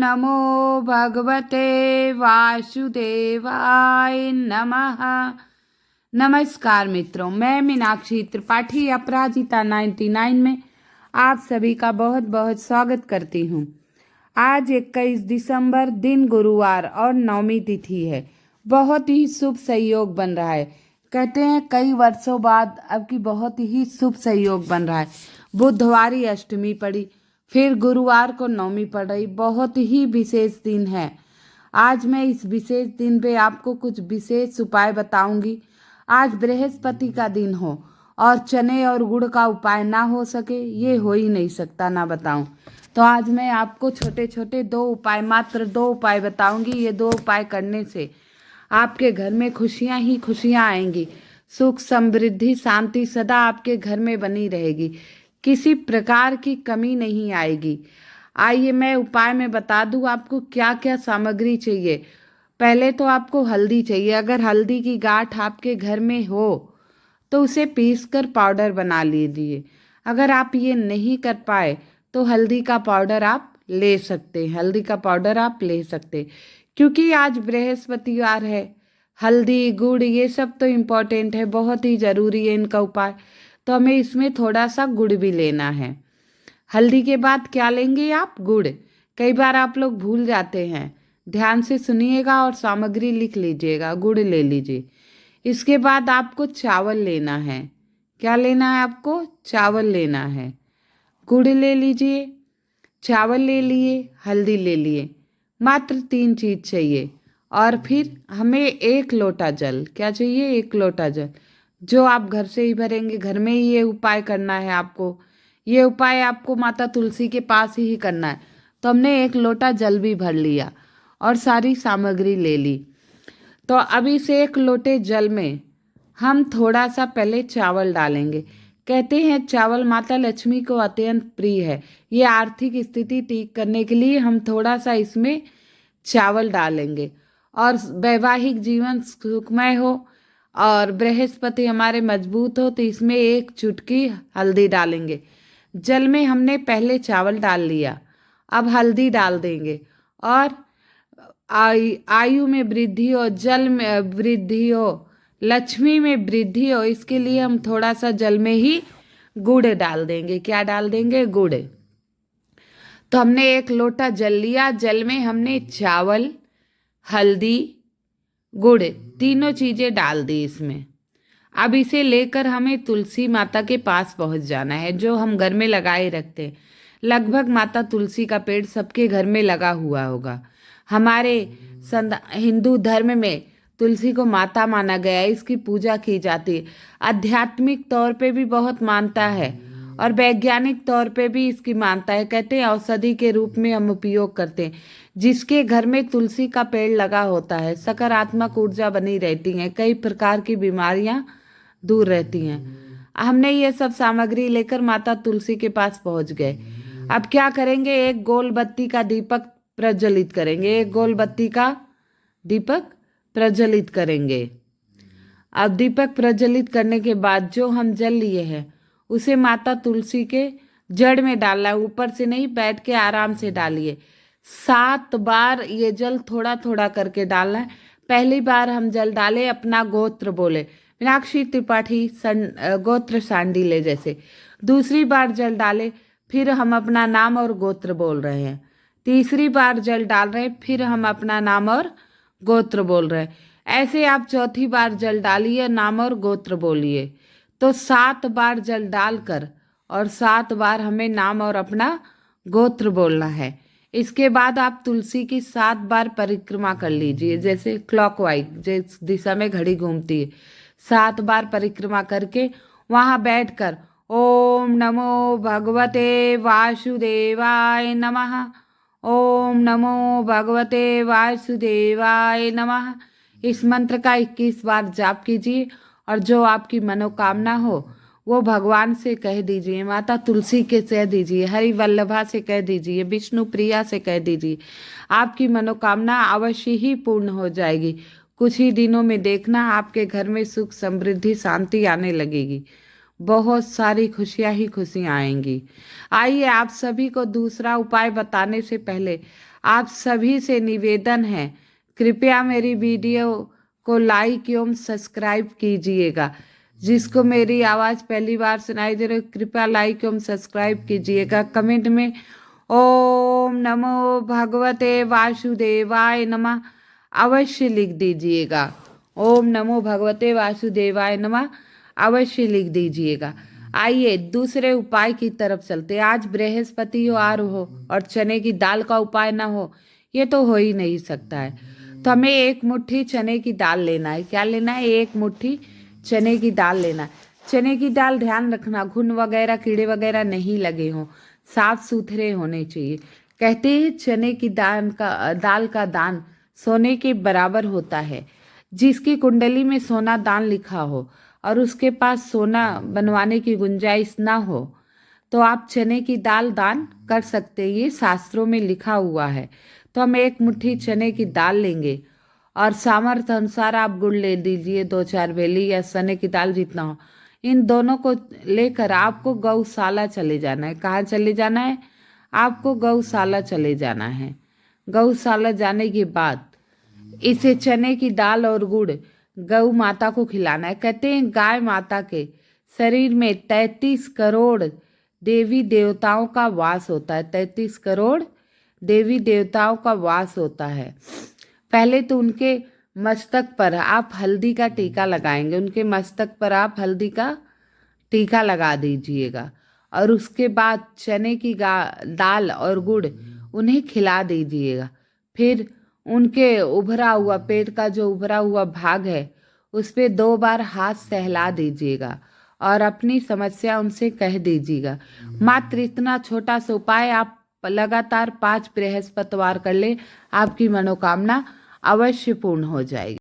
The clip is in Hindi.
नमो भगवते वासुदेवाय नमः। नमस्कार मित्रों, मैं मीनाक्षी त्रिपाठी अपराजिता 99 में आप सभी का बहुत बहुत स्वागत करती हूँ। आज 21 दिसंबर दिन गुरुवार और नवमी तिथि है। बहुत ही शुभ संयोग बन रहा है। कहते हैं कई वर्षों बाद अब की बहुत ही शुभ संयोग बन रहा है। बुधवार ही अष्टमी पड़ी, फिर गुरुवार को नवमी पड़ रही। बहुत ही विशेष दिन है। आज मैं इस विशेष दिन पे आपको कुछ विशेष उपाय बताऊंगी। आज बृहस्पति का दिन हो और चने और गुड़ का उपाय ना हो सके, ये हो ही नहीं सकता ना बताऊं। तो आज मैं आपको छोटे छोटे मात्र दो उपाय बताऊंगी। ये दो उपाय करने से आपके घर में खुशियां ही खुशियां आएंगी। सुख समृद्धि शांति सदा आपके घर में बनी रहेगी। किसी प्रकार की कमी नहीं आएगी। आइए मैं उपाय में बता दूं आपको क्या क्या सामग्री चाहिए। पहले तो आपको हल्दी चाहिए। अगर हल्दी की गांठ आपके घर में हो तो उसे पीस कर पाउडर बना लीजिए। अगर आप ये नहीं कर पाए तो हल्दी का पाउडर आप ले सकते हैं। हल्दी का पाउडर आप ले सकते हैं। क्योंकि आज बृहस्पतिवार है, हल्दी गुड़ ये सब तो इम्पोर्टेंट है, बहुत ही ज़रूरी है इनका उपाय। तो हमें इसमें थोड़ा सा गुड़ भी लेना है। हल्दी के बाद क्या लेंगे आप? गुड़। कई बार आप लोग भूल जाते हैं, ध्यान से सुनिएगा और सामग्री लिख लीजिएगा। गुड़ ले लीजिए। इसके बाद आपको चावल लेना है। क्या लेना है आपको? चावल लेना है। गुड़ ले लीजिए, चावल ले लिए, हल्दी ले लिए। मात्र 3 चीज़ चाहिए। और फिर हमें 1 लोटा जल। क्या चाहिए? 1 लोटा जल, जो आप घर से ही भरेंगे। घर में ही ये उपाय करना है आपको। ये उपाय आपको माता तुलसी के पास ही करना है। तो हमने 1 लोटा जल भी भर लिया और सारी सामग्री ले ली। तो अब इस 1 लोटे जल में हम थोड़ा सा पहले चावल डालेंगे। कहते हैं चावल माता लक्ष्मी को अत्यंत प्रिय है। ये आर्थिक स्थिति ठीक करने के लिए हम थोड़ा सा इसमें चावल डालेंगे। और वैवाहिक जीवन सुखमय हो और बृहस्पति हमारे मजबूत हो तो इसमें 1 चुटकी हल्दी डालेंगे। जल में हमने पहले चावल डाल लिया, अब हल्दी डाल देंगे। और आयु में वृद्धि हो, जल में वृद्धि हो, लक्ष्मी में वृद्धि हो, इसके लिए हम थोड़ा सा जल में ही गुड़ डाल देंगे। क्या डाल देंगे? गुड़। तो हमने 1 लोटा जल लिया। जल में हमने चावल, हल्दी, गुड़ तीनों चीज़ें डाल दी इसमें। अब इसे लेकर हमें तुलसी माता के पास पहुंच जाना है, जो हम घर में लगाए रखते हैं। लगभग माता तुलसी का पेड़ सबके घर में लगा हुआ होगा। हमारे हिंदू धर्म में तुलसी को माता माना गया है, इसकी पूजा की जाती है। आध्यात्मिक तौर पे भी बहुत मानता है और वैज्ञानिक तौर पे भी इसकी मानता है। कहते हैं औषधि के रूप में हम उपयोग करते हैं। जिसके घर में तुलसी का पेड़ लगा होता है, सकारात्मक ऊर्जा बनी रहती है, कई प्रकार की बीमारियां दूर रहती हैं। हमने ये सब सामग्री लेकर माता तुलसी के पास पहुंच गए। अब क्या करेंगे? 1 गोल बत्ती का दीपक प्रज्वलित करेंगे। 1 गोल बत्ती का दीपक प्रज्वलित करेंगे। अब दीपक प्रज्वलित करने के बाद जो हम जल लिए हैं उसे माता तुलसी के जड़ में डालना है। ऊपर से नहीं, बैठ के आराम से डालिए। 7 बार ये जल थोड़ा थोड़ा करके डालना है। पहली बार हम जल डाले, अपना गोत्र बोले, मीनाक्षी त्रिपाठी गोत्र सांडिले जैसे। दूसरी बार जल डाले, फिर हम अपना नाम और गोत्र बोल रहे हैं। तीसरी बार जल डाल रहे हैं, फिर हम अपना नाम और गोत्र बोल रहे हैं। ऐसे आप चौथी बार जल डालिए, नाम और गोत्र बोलिए। तो 7 बार जल डालकर और 7 बार हमें नाम और अपना गोत्र बोलना है। इसके बाद आप तुलसी की 7 बार परिक्रमा कर लीजिए, जैसे क्लॉकवाइज, जिस दिशा में घड़ी घूमती है। 7 बार परिक्रमा करके वहां बैठकर ओम नमो भगवते वासुदेवाय नमः, ओम नमो भगवते वासुदेवाय नमः, इस मंत्र का 21 बार जाप कीजिए। और जो आपकी मनोकामना हो वो भगवान से कह दीजिए, माता तुलसी के कह दीजिए, हरि वल्लभा से कह दीजिए, विष्णु प्रिया से कह दीजिए। आपकी मनोकामना अवश्य ही पूर्ण हो जाएगी। कुछ ही दिनों में देखना आपके घर में सुख समृद्धि शांति आने लगेगी। बहुत सारी खुशियां ही खुशियां आएंगी। आइए, आप सभी को दूसरा उपाय बताने से पहले आप सभी से निवेदन है, कृपया मेरी वीडियो को लाइक एवं सब्सक्राइब कीजिएगा। जिसको मेरी आवाज़ पहली बार सुनाई दे रही हो, कृपया लाइक एवं सब्सक्राइब कीजिएगा। कमेंट में ओम नमो भगवते वासुदेवाय नमः अवश्य लिख दीजिएगा। ओम नमो भगवते वासुदेवाय नमः अवश्य लिख दीजिएगा। आइए दूसरे उपाय की तरफ चलते। आज बृहस्पतिवार हो और चने की दाल का उपाय ना हो, ये तो हो ही नहीं सकता है। तो हमें एक मुट्ठी चने की दाल लेना है। क्या लेना है? एक मुट्ठी चने की दाल लेना है। चने की दाल, ध्यान रखना, घुन वगैरह कीड़े वगैरह नहीं लगे हों, साफ सुथरे होने चाहिए। कहते हैं चने की दाल का दान सोने के बराबर होता है। जिसकी कुंडली में सोना दान लिखा हो और उसके पास सोना बनवाने की गुंजाइश ना हो, तो आप चने की दाल दान कर सकते हैं। ये शास्त्रों में लिखा हुआ है। तो हम एक मुट्ठी चने की दाल लेंगे और सामर्थ्य अनुसार आप गुड़ ले लीजिए, 2-4 बेली या चने की दाल जितना हो। इन दोनों को लेकर आपको गौशाला चले जाना है। कहाँ चले जाना है? आपको गौशाला चले जाना है। गौशाला जाने के बाद इसे चने की दाल और गुड़ गौ माता को खिलाना है। कहते हैं गाय माता के शरीर में 33 करोड़ देवी देवताओं का वास होता है। 33 करोड़ देवी देवताओं का वास होता है। पहले तो उनके मस्तक पर आप हल्दी का टीका लगाएंगे। उनके मस्तक पर आप हल्दी का टीका लगा दीजिएगा और उसके बाद चने की दाल और गुड़ उन्हें खिला दीजिएगा। फिर उनके उभरा हुआ पेट का जो उभरा हुआ भाग है, उस पे 2 बार हाथ सहला दीजिएगा और अपनी समस्या उनसे कह दीजिएगा। मात्र इतना छोटा सा उपाय आप लगातार 5 बृहस्पतिवार कर ले, आपकी मनोकामना अवश्य पूर्ण हो जाएगी।